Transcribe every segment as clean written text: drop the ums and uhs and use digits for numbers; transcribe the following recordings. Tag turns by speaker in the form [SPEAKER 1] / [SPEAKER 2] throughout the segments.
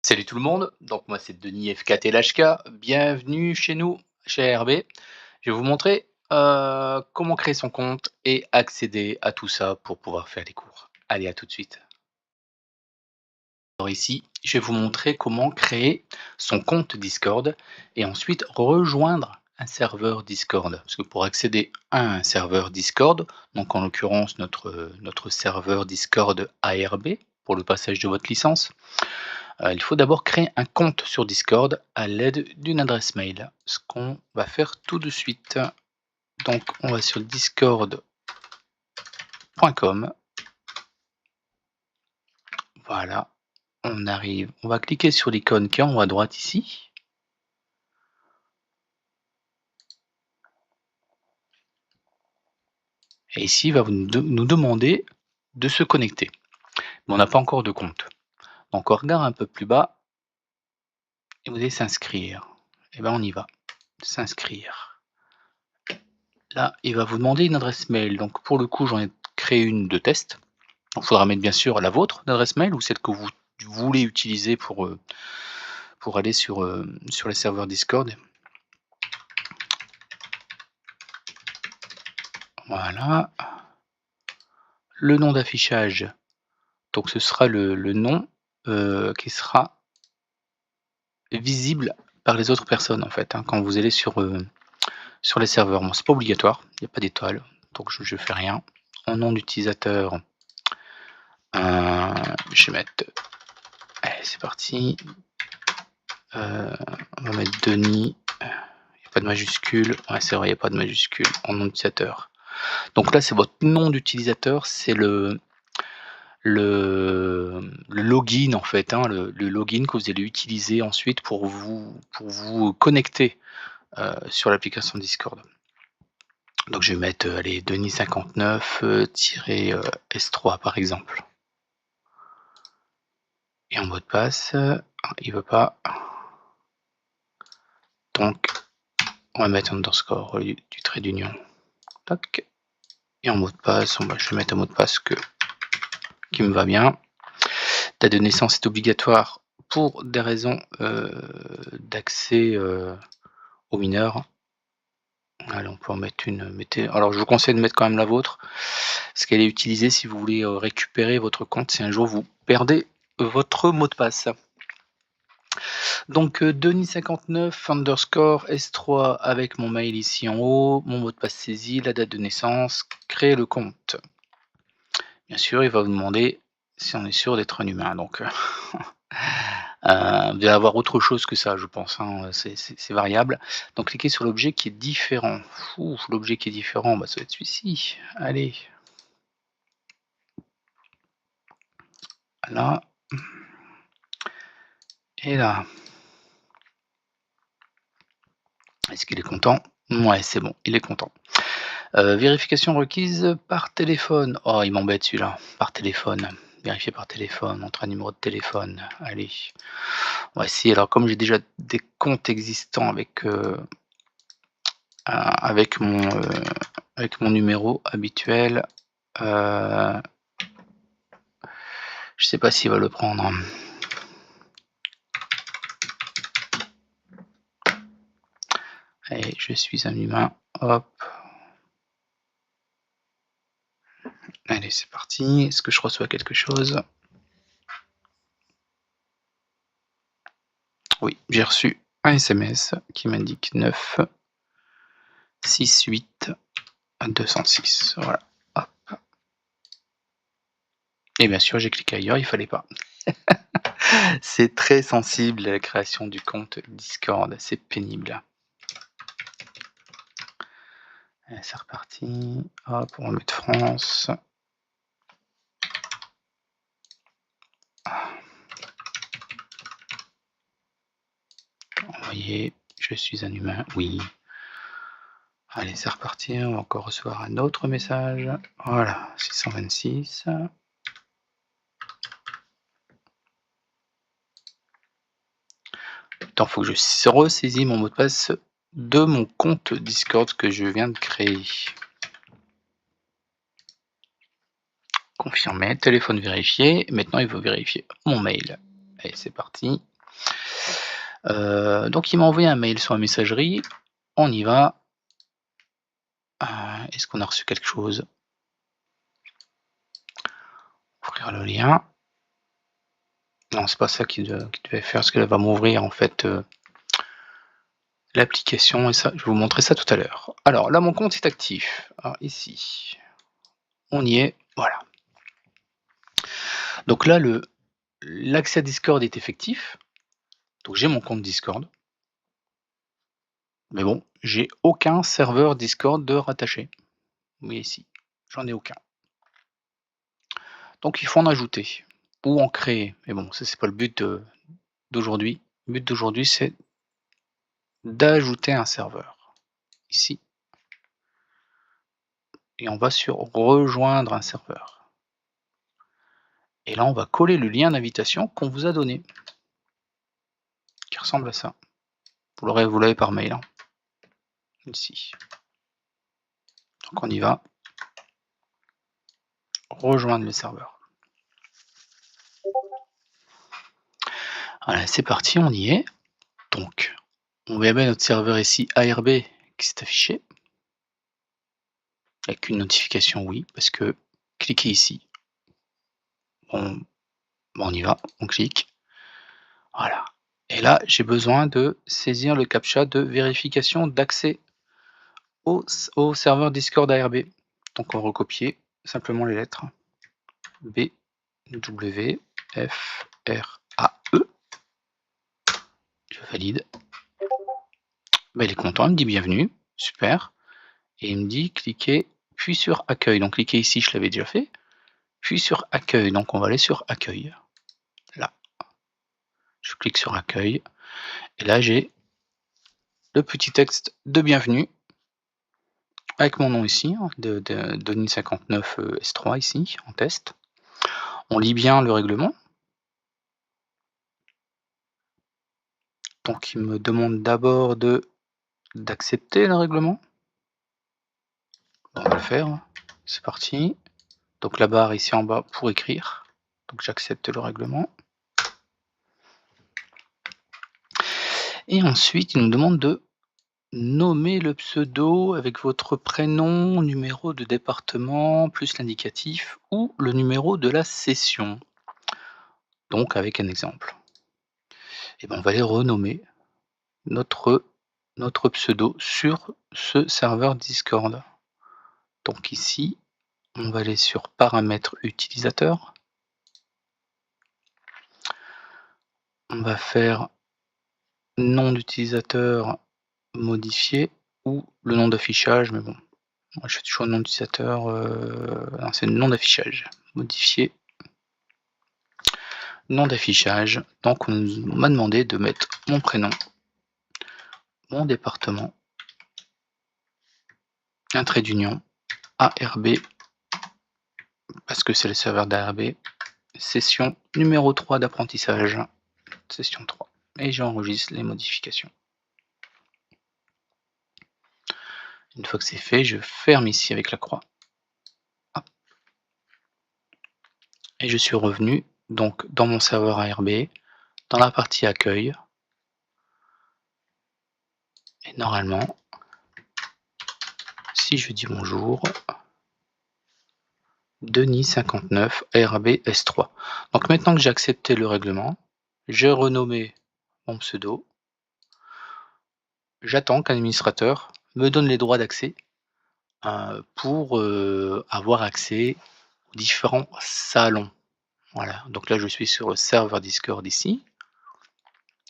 [SPEAKER 1] Salut tout le monde, donc moi c'est Denis FKTLHK, bienvenue chez nous, chez ARB. Je vais vous montrer comment créer son compte et accéder à tout ça pour pouvoir faire les cours. Allez, à tout de suite. Alors ici, je vais vous montrer comment créer son compte Discord et ensuite rejoindre un serveur Discord. Parce que pour accéder à un serveur Discord, donc en l'occurrence notre serveur Discord ARB pour le passage de votre licence, il faut d'abord créer un compte sur Discord à l'aide d'une adresse mail. Ce qu'on va faire tout de suite. Donc on va sur discord.com. Voilà, on arrive, on va cliquer sur l'icône qui est en haut à droite ici. Et ici, il va nous demander de se connecter. Mais on n'a pas encore de compte. Donc on regarde un peu plus bas et vous allez s'inscrire. Et bien on y va. S'inscrire. Là, il va vous demander une adresse mail. Donc pour le coup, j'en ai créé une de test. Il faudra mettre bien sûr la vôtre d'adresse mail ou celle que vous voulez utiliser pour aller sur les serveurs Discord. Voilà. Le nom d'affichage, donc ce sera le nom qui sera visible par les autres personnes en fait, hein, quand vous allez sur les serveurs. Bon, c'est pas obligatoire, il n'y a pas d'étoile, donc je fais rien. En nom d'utilisateur, je vais mettre, allez c'est parti, on va mettre Denis, il n'y a pas de majuscule, ouais c'est vrai, il n'y a pas de majuscule en nom d'utilisateur. Donc là c'est votre nom d'utilisateur, c'est le login en fait, hein, le login que vous allez utiliser ensuite pour vous connecter sur l'application Discord. Donc je vais mettre allez, Denis59 S3 par exemple. Et en mot de passe, il veut pas. Donc on va mettre underscore du trait d'union. Tac. Et en mot de passe, je vais mettre un mot de passe qui me va bien. Date de naissance est obligatoire pour des raisons d'accès aux mineurs. Allez, on peut en mettre une. Alors je vous conseille de mettre quand même la vôtre, parce qu'elle est utilisée si vous voulez récupérer votre compte si un jour vous perdez votre mot de passe. Donc Denis59 underscore S3 avec mon mail ici en haut, mon mot de passe saisi, la date de naissance, créer le compte. Bien sûr, il va vous demander si on est sûr d'être un humain. Donc vous allez avoir autre chose que ça, je pense, hein, c'est variable. Donc cliquez sur l'objet qui est différent. L'objet qui est différent, bah, ça va être celui-ci. Allez. Là. Et là. Est-ce qu'il est content? Ouais, c'est bon, il est content. Vérification requise par téléphone. Oh, il m'embête celui-là. Par téléphone. Vérifier par téléphone, entre un numéro de téléphone. Allez. Voici, alors comme j'ai déjà des comptes existants avec mon numéro habituel, je sais pas s'il va le prendre. Allez, je suis un humain. Hop. Allez, c'est parti. Est-ce que je reçois quelque chose? Oui, j'ai reçu un SMS qui m'indique 9 68 206. Voilà. Hop. Et bien sûr, j'ai cliqué ailleurs, il fallait pas. C'est très sensible la création du compte Discord, c'est pénible. C'est reparti. Hop, on va mettre France. Envoyer, je suis un humain, oui. Allez, c'est reparti, on va encore recevoir un autre message. Voilà, 626. Il faut que je ressaisis mon mot de passe de mon compte Discord que je viens de créer. Confirmer, téléphone vérifié. Maintenant, il faut vérifier mon mail. Allez, c'est parti. Donc il m'a envoyé un mail sur la messagerie. On y va. Est-ce qu'on a reçu quelque chose? Ouvrir le lien. Non, c'est pas ça qui devait faire, parce qu'elle va m'ouvrir en fait l'application, et ça, je vais vous montrer ça tout à l'heure. Alors là, mon compte est actif. Alors ici, on y est, voilà. Donc là, l'accès à Discord est effectif. Donc j'ai mon compte Discord. Mais bon, j'ai aucun serveur Discord de rattaché. Vous voyez ici, j'en ai aucun. Donc il faut en ajouter ou en créer. Mais bon, ça c'est pas le but d'aujourd'hui. Le but d'aujourd'hui, c'est d'ajouter un serveur. Ici. Et on va sur rejoindre un serveur. Et là, on va coller le lien d'invitation qu'on vous a donné. Qui ressemble à ça. Vous l'avez par mail. Hein. Ici. Donc on y va. Rejoindre le serveur. Voilà, c'est parti, on y est. Donc, on va mettre notre serveur ici ARB qui s'est affiché. Avec une notification oui, parce que cliquez ici. On y va, on clique. Voilà. Et là, j'ai besoin de saisir le captcha de vérification d'accès au serveur Discord ARB. Donc on va recopier simplement les lettres. B, W, F, R, A, E. Je valide. Ben, il est content, il me dit bienvenue. Super. Et il me dit cliquez, puis sur accueil. Donc cliquez ici, je l'avais déjà fait. Puis sur accueil. Donc on va aller sur accueil. Là. Je clique sur accueil. Et là, j'ai le petit texte de bienvenue. Avec mon nom ici, hein, de Denis59 S3 ici, en test. On lit bien le règlement. Donc il me demande d'abord d'accepter le règlement. On va le faire. C'est parti. Donc la barre ici en bas pour écrire. Donc j'accepte le règlement. Et ensuite, il nous demande de nommer le pseudo avec votre prénom, numéro de département, plus l'indicatif ou le numéro de la session. Donc avec un exemple. Et bien on va aller renommer notre pseudo sur ce serveur Discord. Donc ici, on va aller sur paramètres utilisateur. On va faire nom d'utilisateur modifié ou le nom d'affichage, mais bon, moi je fais toujours le nom d'utilisateur, non c'est le nom d'affichage, modifié, nom d'affichage. Donc on m'a demandé de mettre mon prénom, mon département, un trait d'union, ARB, parce que c'est le serveur d'ARB, session numéro 3 d'apprentissage, session 3, et j'enregistre les modifications. Une fois que c'est fait, je ferme ici avec la croix. Hop. Et je suis revenu donc dans mon serveur ARB, dans la partie accueil. Et normalement, si je dis bonjour, Denis59 ARB S3. Donc maintenant que j'ai accepté le règlement, j'ai renommé mon pseudo. J'attends qu'un administrateur me donne les droits d'accès pour avoir accès aux différents salons. Voilà, donc là je suis sur le serveur Discord ici,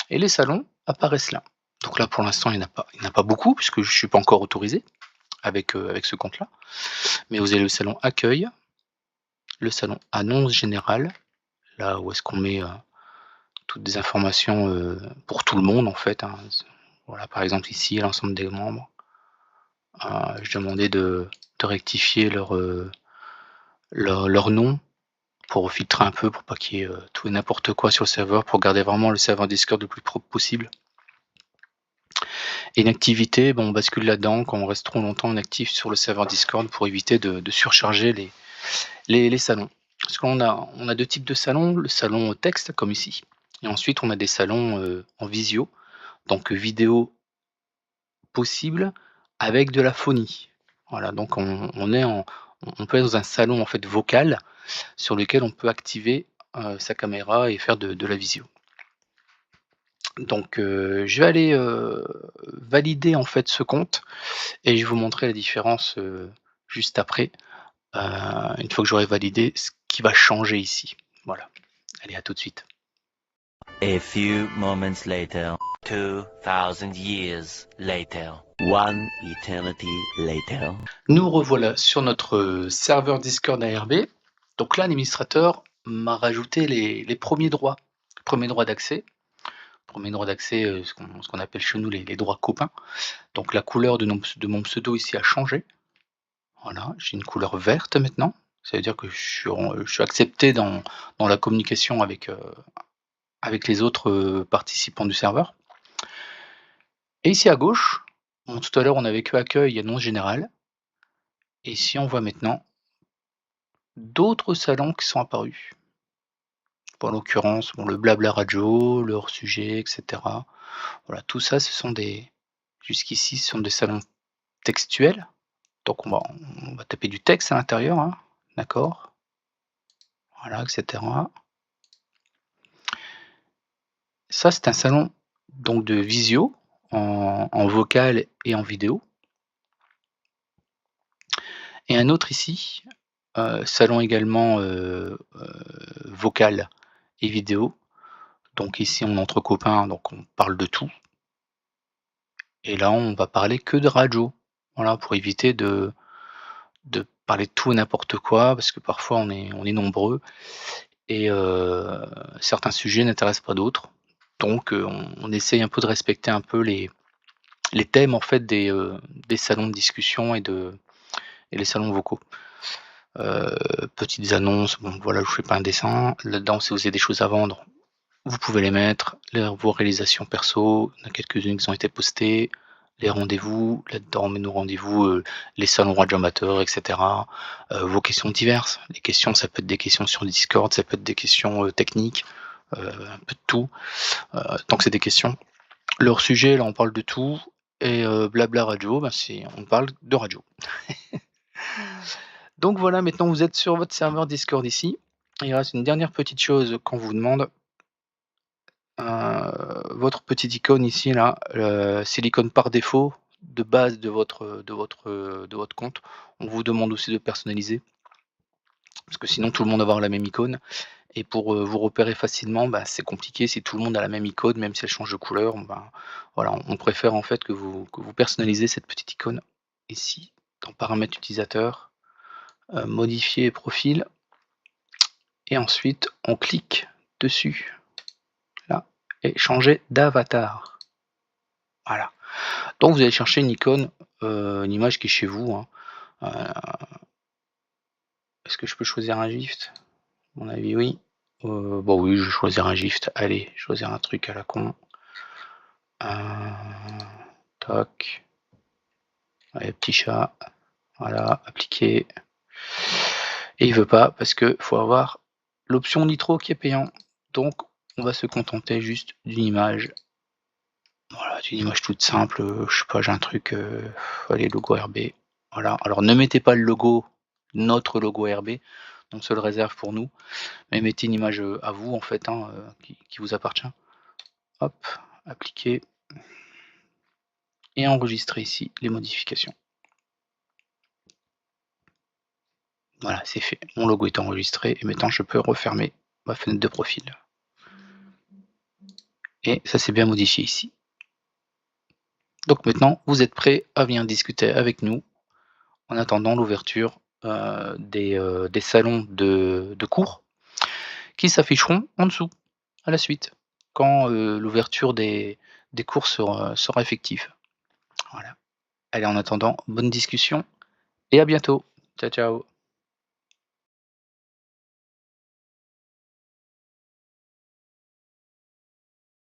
[SPEAKER 1] et les salons apparaissent là. Donc là pour l'instant il n'y en a pas beaucoup, puisque je ne suis pas encore autorisé avec ce compte-là. Mais vous avez le salon accueil, le salon annonce générale, là où est-ce qu'on met toutes des informations pour tout le monde en fait. Hein. Voilà, par exemple ici, l'ensemble des membres. Je demandais de rectifier leur nom pour filtrer un peu, pour pas qu'il y ait tout et n'importe quoi sur le serveur, pour garder vraiment le serveur Discord le plus propre possible. Et une activité, bon, on bascule là-dedans quand on reste trop longtemps inactif sur le serveur Discord pour éviter de surcharger les salons. Parce qu'on a deux types de salons, le salon texte comme ici, et ensuite on a des salons en visio donc vidéo possible avec de la phonie. Voilà, donc on peut être dans un salon en fait vocal sur lequel on peut activer sa caméra et faire de la visio. Donc je vais aller valider en fait ce compte et je vais vous montrer la différence juste après, une fois que j'aurai validé ce qui va changer ici. Voilà, allez, à tout de suite.
[SPEAKER 2] A few moments later, 2000 years later, one eternity later.
[SPEAKER 1] Nous revoilà sur notre serveur Discord ARB. Donc là, l'administrateur m'a rajouté les premiers droits d'accès. Premiers droits d'accès, ce qu'on appelle chez nous les droits copains. Donc la couleur de mon pseudo ici a changé. Voilà, j'ai une couleur verte maintenant. Ça veut dire que je suis accepté dans la communication avec les autres participants du serveur. Et ici à gauche, bon, tout à l'heure on avait que accueil et annonce générale. Et ici on voit maintenant d'autres salons qui sont apparus. Bon, en l'occurrence, bon, le blabla radio, le hors-sujet, etc. Voilà, tout ça, jusqu'ici, ce sont des salons textuels. Donc on va taper du texte à l'intérieur, hein, d'accord, voilà, etc. Ça, c'est un salon donc de visio en vocal et en vidéo. Et un autre ici, salon également vocal et vidéo. Donc ici, on est entre copains, donc on parle de tout. Et là, on va parler que de radio. Voilà, pour éviter de parler de tout et n'importe quoi, parce que parfois on est nombreux et certains sujets n'intéressent pas d'autres. Donc on essaye un peu de respecter un peu les thèmes en fait des salons de discussion et les salons vocaux. Petites annonces, bon voilà, je fais pas un dessin. Là-dedans, si vous avez des choses à vendre, vous pouvez les mettre. Vos réalisations perso, il y en a quelques-unes qui ont été postées. Les rendez-vous, là-dedans on met nos rendez-vous, les salons radio amateurs, etc. Vos questions diverses. Les questions, ça peut être des questions sur Discord, ça peut être des questions techniques, un peu de tout, tant que c'est des questions. Leur sujet, là on parle de tout, et blabla radio, ben, on parle de radio. Donc voilà, maintenant vous êtes sur votre serveur Discord ici. Il reste une dernière petite chose qu'on vous demande. Votre petite icône ici là, c'est l'icône par défaut de base de votre compte. On vous demande aussi de personnaliser, parce que sinon tout le monde va avoir la même icône et pour, vous repérer facilement, bah, c'est compliqué si tout le monde a la même icône, même si elle change de couleur, ben, voilà, on préfère en fait que vous personnalisez cette petite icône ici, dans paramètres utilisateurs, modifier profil et ensuite on clique dessus, là, et changer d'avatar. Voilà. Donc vous allez chercher une icône, une image qui est chez vous, hein. Est-ce que je peux choisir un GIF? À mon avis oui. Bon oui, je vais choisir un GIF. Allez, choisir un truc à la con. Tac. Allez, petit chat. Voilà, appliquer. Et il veut pas parce que faut avoir l'option nitro qui est payant. Donc on va se contenter juste d'une image. Voilà, d'une image toute simple, je sais pas, j'ai un truc, allez, logo RB. Voilà, alors ne mettez pas le logo, notre logo RB, on se le réserve pour nous, mais mettez une image à vous en fait, hein, qui vous appartient. Hop, appliquer et enregistrer ici les modifications. Voilà, c'est fait. Mon logo est enregistré et maintenant je peux refermer ma fenêtre de profil. Et ça s'est bien modifié ici. Donc maintenant, vous êtes prêts à venir discuter avec nous en attendant l'ouverture des salons de cours qui s'afficheront en dessous, à la suite, quand l'ouverture des cours sera effective. Voilà. Allez, en attendant, bonne discussion et à bientôt. Ciao, ciao.